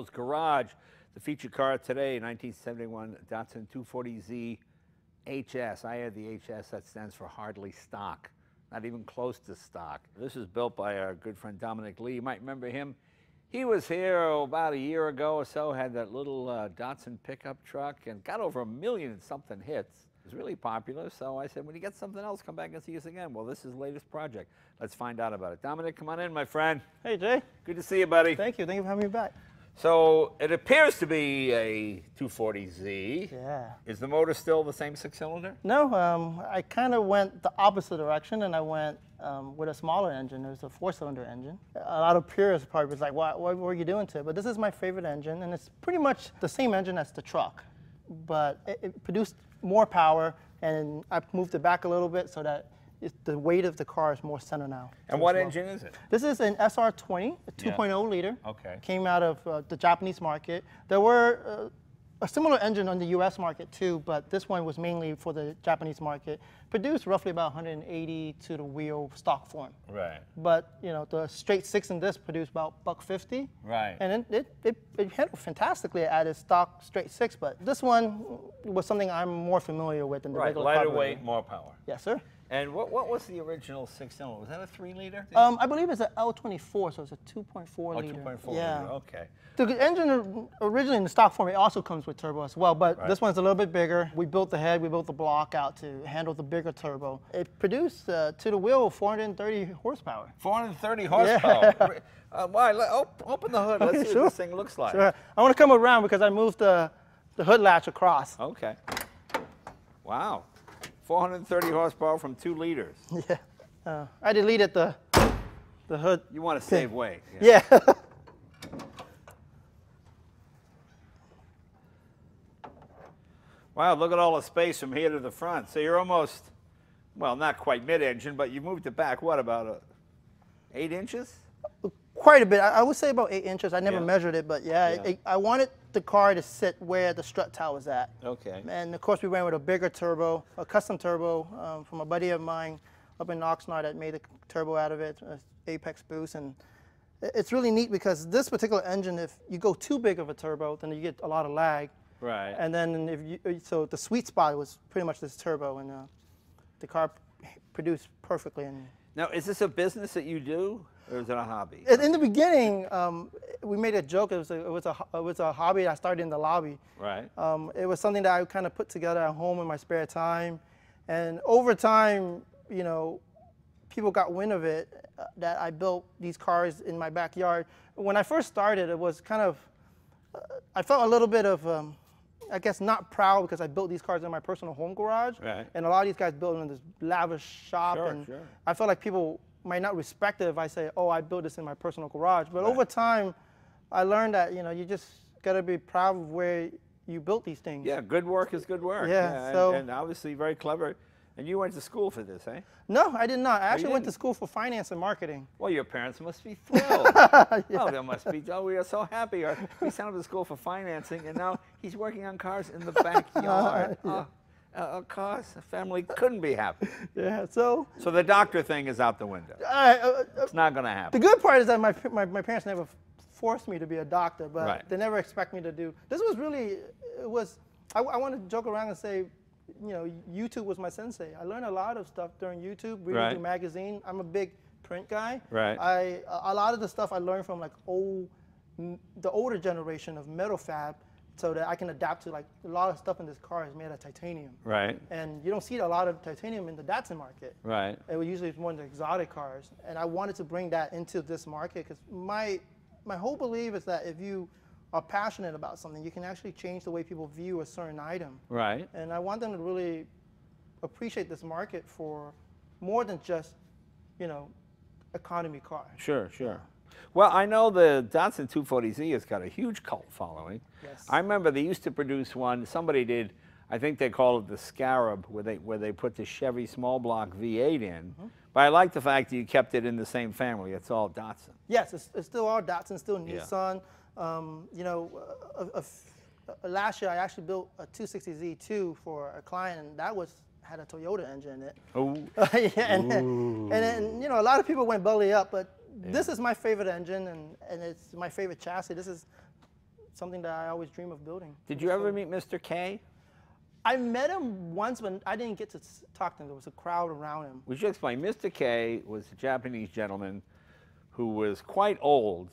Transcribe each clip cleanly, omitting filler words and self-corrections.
Leno's Garage. The feature car today, 1971 Datsun 240Z HS. I add the HS, that stands for hardly stock. Not even close to stock. This is built by our good friend Dominic Lee. You might remember him. He was here about a year ago or so, had that little Datsun pickup truck and got over 1 million and something hits. It was really popular, so I said, when you get something else, come back and see us again. Well, this is the latest project. Let's find out about it. Dominic, come on in, my friend. Hey, Jay. Good to see you, buddy. Thank you. Thank you for having me back. So it appears to be a 240Z. Yeah. Is the motor still the same 6-cylinder? No, I kind of went the opposite direction, and I went with a smaller engine. It was a 4-cylinder engine. A lot of purists probably was like, what were you doing to it? But this is my favorite engine, and it's pretty much the same engine as the truck. But it produced more power, and I moved it back a little bit so that the weight of the car is more center now. And what engine is it? This is an SR20, a 2.0 liter. Okay. Came out of the Japanese market. There were a similar engine on the US market too, but this one was mainly for the Japanese market. Produced roughly about 180 to the wheel stock form. Right. But you know, the straight 6 in this produced about $150. Right. And it handled fantastically at its stock straight 6, but this one was something I'm more familiar with than the regular Lighter carburetor. weight, more power. Yes, sir. And what was the original 6-cylinder? Was that a 3-liter? I believe it's an L24, so it's a 2.4 liter. 2.4 yeah. liter, okay. The engine originally in the stock form, it also comes with turbo as well, but this one's a little bit bigger. We built the head, we built the block out to handle the bigger turbo. It produced to the wheel 430 horsepower. 430 horsepower. Yeah. Why? Open the hood. Let's see Sure. what this thing looks like. Sure. I want to come around because I moved the hood latch across. Okay. Wow. 430 horsepower from 2 liters. Yeah. I deleted the hood. You want to save weight. Yeah. Wow, look at all the space from here to the front. So you're almost, well, not quite mid-engine, but you moved it back, what, about 8 inches? Quite a bit. I would say about 8 inches. I never measured it, but I wanted the car to sit where the strut tail was at. Okay. And of course, we went with a bigger turbo, a custom turbo from a buddy of mine up in Oxnard that made a turbo out of it, Apex Boost. And it's really neat because this particular engine, if you go too big of a turbo, then you get a lot of lag. Right. And then so the sweet spot was pretty much this turbo, and the car produced perfectly. And now, is this a business that you do, or is it a hobby? in the beginning, we made a joke. It was a hobby I started in the lobby. Right. It was something that I kind of put together at home in my spare time, and over time, you know, people got wind of it that I built these cars in my backyard. When I first started, it was kind of I felt a little bit of I guess not proud because I built these cars in my personal home garage, and a lot of these guys built them in this lavish shop, and I felt like people might not respect it if I say, oh, I built this in my personal garage. But over time, I learned that, you know, you just gotta be proud of where you built these things. Yeah, good work is good work. Yeah, and obviously very clever. And you went to school for this, eh? No, I did not. I actually went to school for finance and marketing. Well, your parents must be thrilled. Oh, they must be. Oh, we are so happy. We sent him to school for financing, and now he's working on cars in the backyard. Of course, the family couldn't be happy. Yeah, so the doctor thing is out the window. It's not going to happen. The good part is that my parents never forced me to be a doctor, but they never expect me to do. This was really, I want to joke around and say, you know, YouTube was my sensei. I learned a lot of stuff during YouTube, reading through magazine. I'm a big print guy. Right. A lot of the stuff I learned from like the older generation of metal fab, so that I can adapt to like a lot of stuff in this car is made of titanium. Right. And you don't see a lot of titanium in the Datsun market. Right. It was usually more in the exotic cars, and I wanted to bring that into this market because my whole belief is that if you are passionate about something, you can actually change the way people view a certain item. Right. And I want them to really appreciate this market for more than just, you know, economy cars. Sure, sure. Well, I know the Datsun 240Z has got a huge cult following. Yes. I remember they used to produce one, somebody did, I think they call it the Scarab, where they put the Chevy small block V8 in. But I like the fact that you kept it in the same family. It's all Datsun. Yes, it's still all Datsun, still Nissan. You know, last year I actually built a 260Z2 for a client, and that had a Toyota engine in it. Oh. And then, you know, a lot of people went belly up, but this is my favorite engine, and it's my favorite chassis. This is something that I always dream of building. Did you ever meet Mr. K? I met him once, but I didn't get to talk to him. There was a crowd around him. We should explain. Mr. K was a Japanese gentleman who was quite old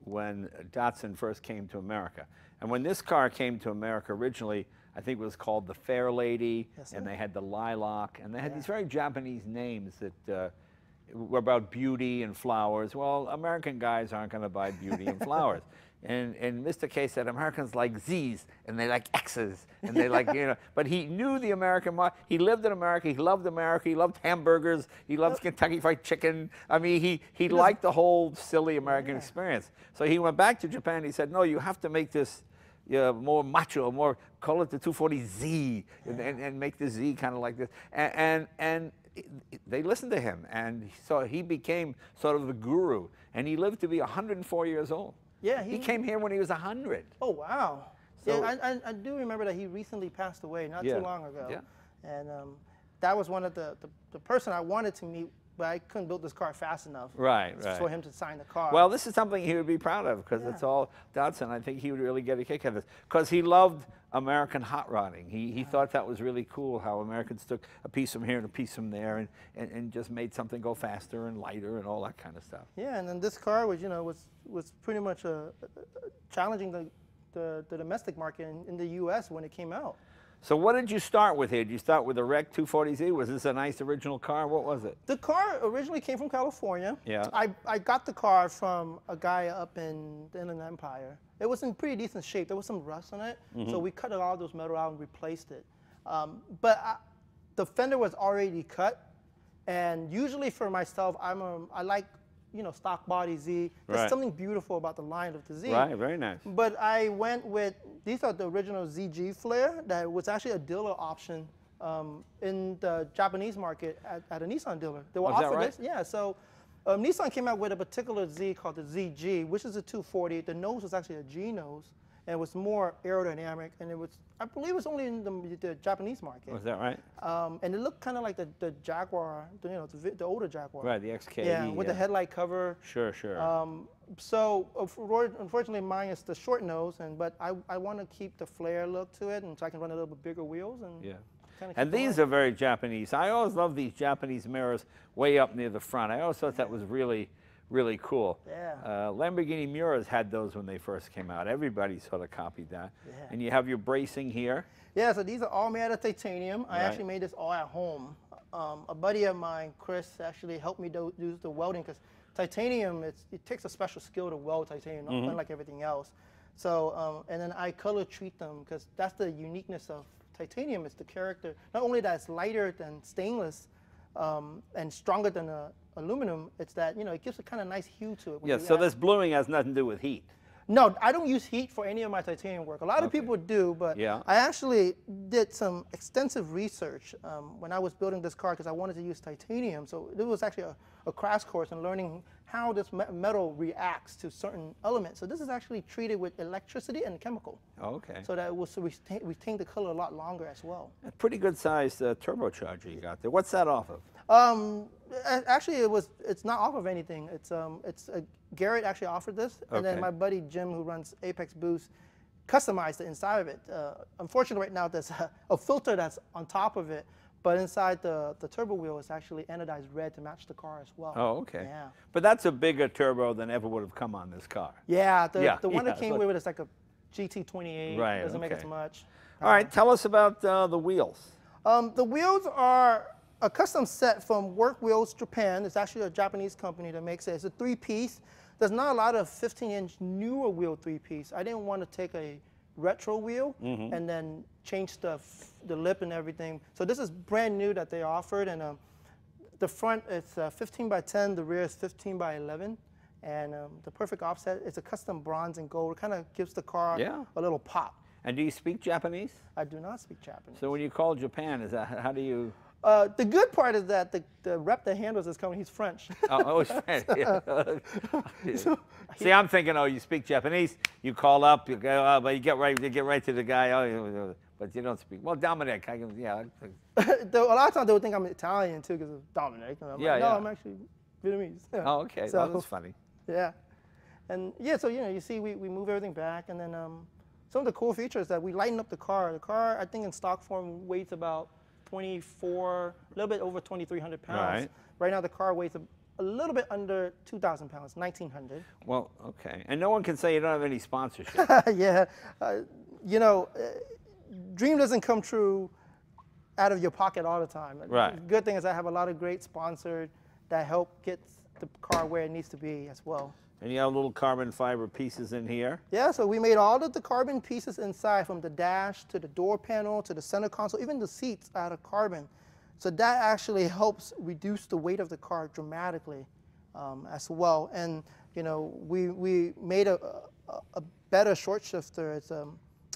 when Datsun first came to America. And when this car came to America originally, I think it was called the Fair Lady, and they had the Lilac, and they had these very Japanese names that were about beauty and flowers. Well, American guys aren't going to buy beauty and flowers. And Mr. K said Americans like Z's and they like X's and they like, you know, but he knew the American market. He lived in America. He loved hamburgers. He loved Kentucky Fried Chicken. I mean, he liked the whole silly American experience. So he went back to Japan. He said, no, you have to make this more macho, more, call it the 240Z and make the Z kind of like this. And they listened to him. And so he became sort of the guru. And he lived to be 104 years old. Yeah, he came here when he was 100. Oh, wow. So, yeah, I do remember that he recently passed away not too long ago. Yeah. And that was one of the person I wanted to meet, but I couldn't build this car fast enough for him to sign the car. Well, this is something he would be proud of because it's all Datsun. I think he would really get a kick out of this because he loved American hot rodding. He thought that was really cool how Americans took a piece from here and a piece from there and just made something go faster and lighter and all that kind of stuff. Yeah, and then this car was, you know, was pretty much challenging the domestic market in the U.S. when it came out. So what did you start with here? Did you start with a wrecked 240Z? Was this a nice original car? What was it? The car originally came from California. Yeah. I got the car from a guy up in the Inland Empire. It was in pretty decent shape. There was some rust on it, so we cut all those metal out and replaced it. The fender was already cut, and usually for myself, I like, you know, stock body Z. There's something beautiful about the line of the Z. Right, very nice. But I went with, these are the original ZG flare that was actually a dealer option in the Japanese market at a Nissan dealer. They were offered this. Yeah, so Nissan came out with a particular Z called the ZG, which is a 240. The nose was actually a G nose, and it was more aerodynamic, and it was, I believe it was only in the Japanese market. Was that right? And it looked kind of like the Jaguar, you know, the older Jaguar. Right, the XK. Yeah, with the headlight cover. Sure, sure. So unfortunately mine is the short nose, but I want to keep the flare look to it, and so I can run a little bit bigger wheels. And these are very Japanese. I always love these Japanese mirrors way up near the front. I always thought that was really, really cool. Yeah. Lamborghini Miuras had those when they first came out. Everybody sort of copied that. Yeah. And you have your bracing here. Yeah, so these are all made out of titanium. I actually made this all at home. A buddy of mine, Chris, actually helped me do the welding because titanium, it takes a special skill to weld titanium, unlike everything else. So, and then I color treat them because that's the uniqueness of titanium. It's the character, not only that it's lighter than stainless and stronger than aluminum, it's that, you know, it gives a kind of nice hue to it. Yeah, so this bluing has nothing to do with heat. No, I don't use heat for any of my titanium work. A lot of people do, but I actually did some extensive research when I was building this car because I wanted to use titanium. So it was actually a crash course in learning how this metal reacts to certain elements. So this is actually treated with electricity and chemical. Okay. So that it will retain the color a lot longer as well. A pretty good sized turbocharger you got there. What's that off of? Actually, it's not off of anything. Garrett actually offered this, and then my buddy Jim, who runs Apex Boost, customized the inside of it. Unfortunately, right now there's a filter that's on top of it, but inside the turbo wheel is actually anodized red to match the car as well. Oh, okay. Yeah. But that's a bigger turbo than ever would have come on this car. Yeah, the one that came with it is like a GT28. Right. Doesn't make as much. All right, tell us about the wheels. The wheels are a custom set from Work Wheels Japan. It's actually a Japanese company that makes it. It's a 3-piece. There's not a lot of 15-inch newer wheel 3-piece. I didn't want to take a retro wheel and then change the lip and everything. So this is brand new that they offered, and the front is 15 by 10, the rear is 15 by 11, and the perfect offset is a custom bronze and gold. It kind of gives the car a little pop. And do you speak Japanese? I do not speak Japanese. So when you call Japan, is that how do you? The good part is that the rep that handles this company, he's French. Oh, he's French. See, I'm thinking, oh, you speak Japanese, you call up, you go, but you get right to the guy. Oh, but you don't speak. Well, Dominic, a lot of times they would think I'm Italian too because of Dominic. And I'm like, no, I'm actually Vietnamese. Oh, okay. So, that's funny. Yeah. And yeah, so you see, we move everything back, and then some of the cool features that we lighten up the car. The car, I think, in stock form weighs about 24, a little bit over 2,300 pounds. Right. Right now, the car weighs a little bit under 2,000 pounds, 1,900. Well, okay. And no one can say you don't have any sponsorship. Yeah, you know, dream doesn't come true out of your pocket all the time. Right. The good thing is I have a lot of great sponsors that help get the car where it needs to be as well. And you have little carbon fiber pieces in here. Yeah, so we made all of the carbon pieces inside, from the dash to the door panel to the center console, even the seats out of carbon. So that actually helps reduce the weight of the car dramatically as well. And you know, we made a better short shifter. It's a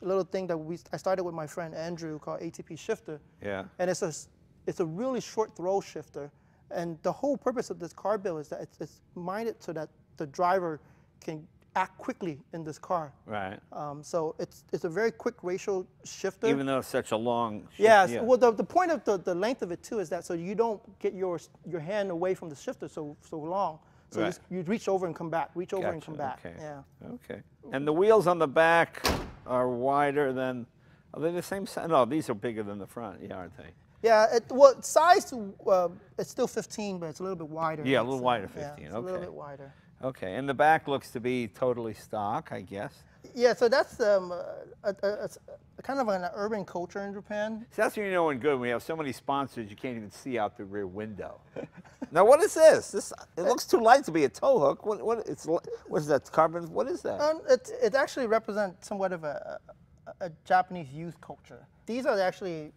little thing that I started with my friend Andrew called ATP Shifter. Yeah. And it's a really short throw shifter. And the whole purpose of this car build is that it's minded so that the driver can act quickly in this car. Right. So it's a very quick ratio shifter. Even though it's such a long shift. Yes. Yeah. Well, the point of the length of it too is that so you don't get your hand away from the shifter so long. So Right. you reach over and come back. Reach over and Gotcha, come back. okay. Yeah. Okay. And the wheels on the back are wider than, are they the same size? No, these are bigger than the front, yeah, aren't they? Yeah. Well, size it's still 15, but it's a little bit wider. Yeah, a little wider, 15. Yeah, it's okay. a little bit wider. Okay. And the back looks to be totally stock, I guess. Yeah, so that's a kind of an urban culture in Japan. See, that's when you know when good. We have so many sponsors you can't even see out the rear window. Now, what is this? It looks too light to be a tow hook. What is that? Carbon? What is that? It actually represents somewhat of a Japanese youth culture. These are actually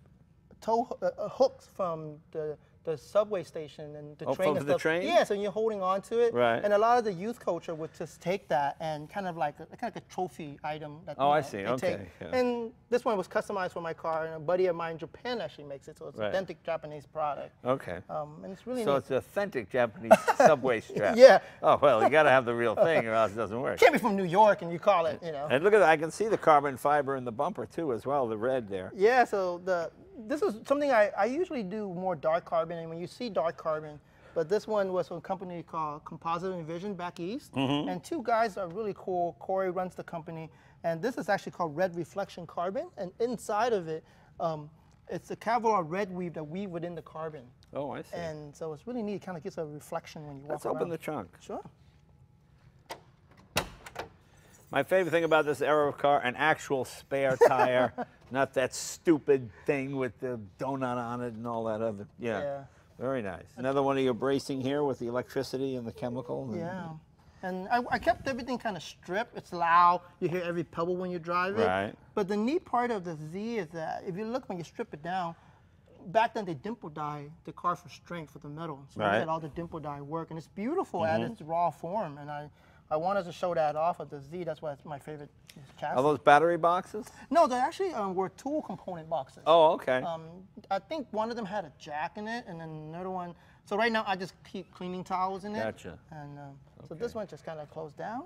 tow hooks from the subway station and the train. From the train? Yeah, so you're holding on to it. Right. And a lot of the youth culture would just take that and kind of like a trophy item. That, Oh, I see. they Okay, take. yeah. And this one was customized for my car, and a buddy of mine in Japan actually makes it, so it's Right. authentic Japanese product. Okay. And it's really So neat. it's authentic Japanese subway strap. Yeah. Oh, well, you got to have the real thing or else it doesn't work. Can't be from New York and you call it, you know. And look at that. I can see the carbon fiber in the bumper, too, as well, the red there. Yeah, so this is something I usually do more dark carbon, and when you see dark carbon, but this one was from a company called Composite and Vision back east, and two guys are really cool. Corey runs the company, and this is actually called red reflection carbon, and inside of it, it's a Kevlar red weave that weave within the carbon. Oh, I see. And so it's really neat. It kind of gives a reflection when you walk Let's around. open the trunk. Sure. My favorite thing about this era of car, an actual spare tire, not that stupid thing with the donut on it and all that other. Yeah. Very nice. Another one of your bracing here with the electricity and the chemical. Yeah. And I kept everything kind of stripped. It's loud. You hear every pebble when you drive it. Right. But the neat part of the Z is that if you look when you strip it down, back then they dimple dye the car for strength for the metal. So Right. we had all the dimple dye work, and it's beautiful at its raw form. And I wanted to show that off of the Z. That's why it's my favorite chassis. Are those battery boxes? No, they actually were tool component boxes. Oh, okay. I think one of them had a jack in it, and then another one. So right now I just keep cleaning towels in it. Gotcha. And so this one just kind of closed down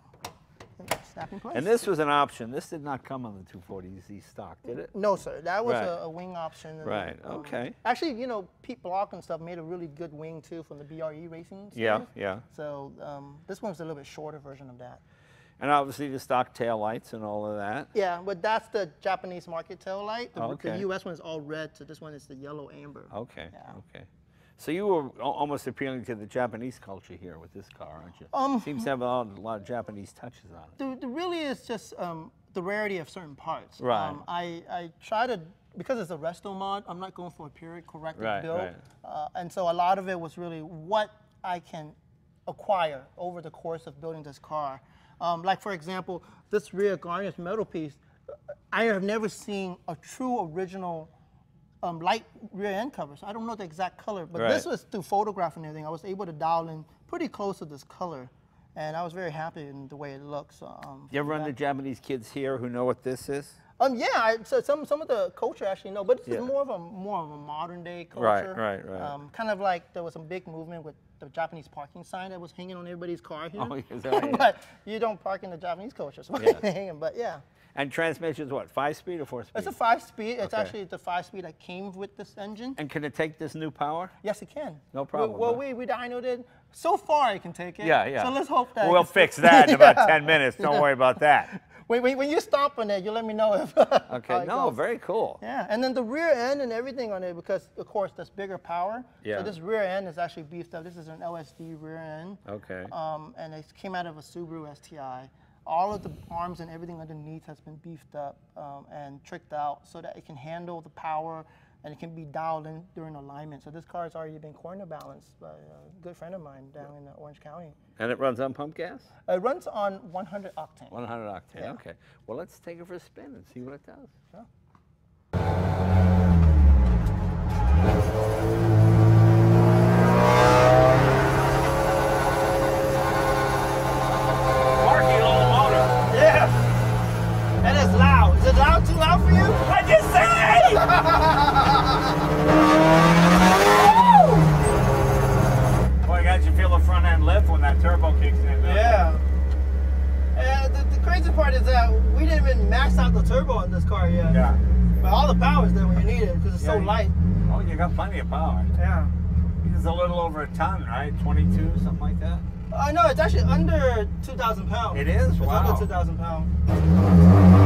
and snap in place. And this was an option. This did not come on the 240Z stock, did it? No, sir. That was Right. a wing option. And, Right, okay. Actually, you know, Pete Block and stuff made a really good wing too from the BRE racing. Yeah, series. yeah. So this one's a little bit shorter version of that. And obviously the stock tail lights and all of that. Yeah, but that's the Japanese market tail light. The Okay. US one is all red, so this one is the yellow amber. Okay, Yeah. okay. So you were almost appealing to the Japanese culture here with this car, aren't you? Seems to have a lot of Japanese touches on it. There really is just the rarity of certain parts. Right. I try to, because it's a resto mod, I'm not going for a period corrected Right, build. right. And so a lot of it was really what I can acquire over the course of building this car. Like for example, this rear garnish metal piece, I have never seen a true original light rear end cover. So I don't know the exact color, but this was through photograph and everything. I was able to dial in pretty close to this color, and I was very happy in the way it looks. You ever run into Japanese kids here who know what this is? Yeah, so some of the culture actually know, but it's Yeah. more of a modern day culture. Right. Kind of like there was a big movement with the Japanese parking sign that was hanging on everybody's car here. Oh, is that right? But you don't park in the Japanese culture, so it's hanging. But yeah. And transmission's what, 5-speed or 4-speed? It's a 5-speed. It's Okay. actually the 5-speed that came with this engine. And can it take this new power? Yes, it can. No problem, Well, huh? we dynoed it. So far, it can take it. Yeah, yeah. So let's hope that. We'll fix that in about 10 minutes. Don't worry about that. When you stomp on it, you let me know if. Okay, no, very cool. Yeah, and then the rear end and everything on it, because of course there's bigger power. Yeah. So this rear end is actually beefed up. This is an LSD rear end. Okay. And it came out of a Subaru STI. All of the arms and everything underneath has been beefed up and tricked out so that it can handle the power and it can be dialed in during alignment. So this car has already been corner balanced by a good friend of mine down in Orange County. And it runs on pump gas? It runs on 100 octane. 100 octane, Yeah. okay. Well, let's take it for a spin and see what it does. Sure. Sparky little motor. Yeah. And it's loud. Is it loud? Too loud for you? I just say! Boy, guys, you feel the front end lift when that turbo kicks in. Don't you? Yeah. And the crazy part is that we didn't even max out the turbo on this car yet. Yeah. But all the power is there when you need it because it's so Yeah, light. Oh, you got plenty of power. Yeah. It's a little over a ton, right? 22, something like that? No, it's actually under 2,000 pounds. It is? It's Wow. under 2,000 pounds.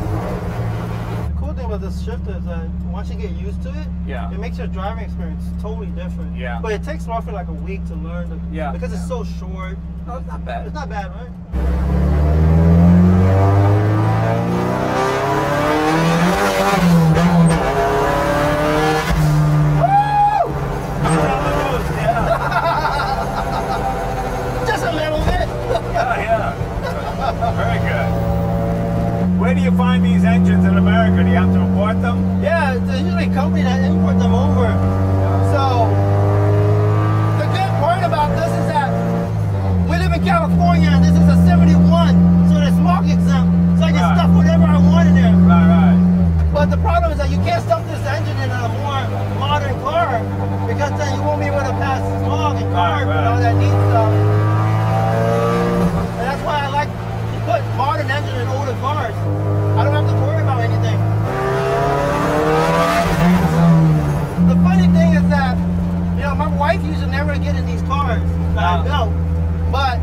The cool thing about this shifter is that once you get used to it, Yeah. it makes your driving experience totally different. Yeah. But it takes roughly like a week to learn Yeah. because it's so short. No, it's not bad. It's not bad, right? Just a little bit. Yeah. Very good. Where do you find these engines in America? Do you have to import them? Yeah, there's usually a company that import them over. So the good part about this is that we live in California and this is a 71, so it's smog exempt. So I can Right. stuff whatever I want in there. Right, right. But the problem is that you can't stuff this engine in a more modern car because then you won't be able to pass smog and carb and all that neat stuff. And that's why I like to put modern engine in older cars. I don't have to worry about anything. The funny thing is that, you know, my wife used to never get in these cars that I built. But,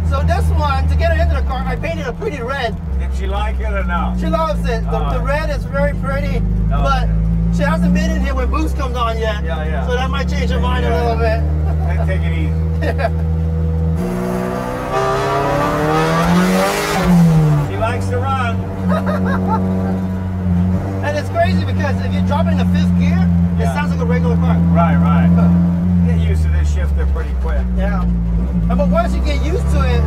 so this one, to get her into the car, I painted a pretty red. Did she like it or no? She loves it. The red is very pretty, Oh. but she hasn't been in here when Boost comes on yet. Yeah, yeah. So that might change her mind a little bit. And take it easy. Yeah. She likes to run. And it's crazy because if you drop it in the 5th gear, it Yeah. sounds like a regular car. Right, right. Get used to this shifter pretty quick. Yeah. But once you get used to it,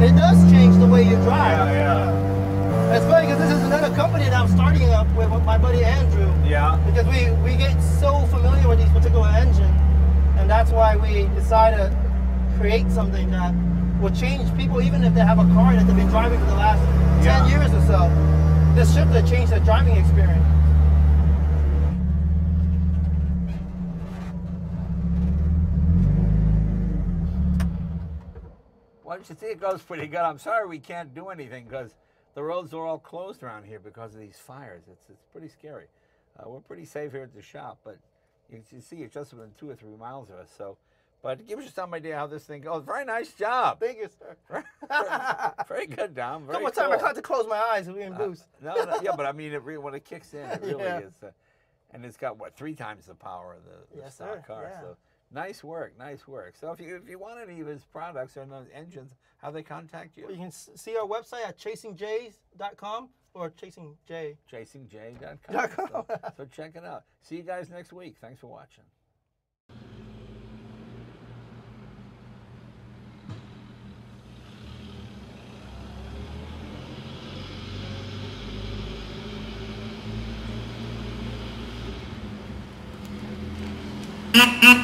it does change the way you drive. Yeah, yeah. It's funny because this is another company that I'm starting up with my buddy Andrew. Yeah. Because we get so familiar with these particular engines, and that's why we decided to create something that will change people even if they have a car that they've been driving for the last 10 years or so. This shifter changed their driving experience. Well, you see, it goes pretty good. I'm sorry we can't do anything because the roads are all closed around here because of these fires. It's pretty scary. We're pretty safe here at the shop, but you see, it's just within 2 or 3 miles of us. So, but give us some idea how this thing goes. Very nice job. Thank you, sir. Very good, Dom. Very Couple times I had to close my eyes to be in Boost. No, yeah, but I mean, when it kicks in, it really Yeah. is. And it's got, what, 3 times the power of the Yes, stock sir. car. Yeah. So nice work, nice work. So if you want any of his products or those engines, how they contact you? You can see our website at chasingjays.com or chasingj. chasingj.com. So check it out. See you guys next week. Thanks for watching. Mm-hmm.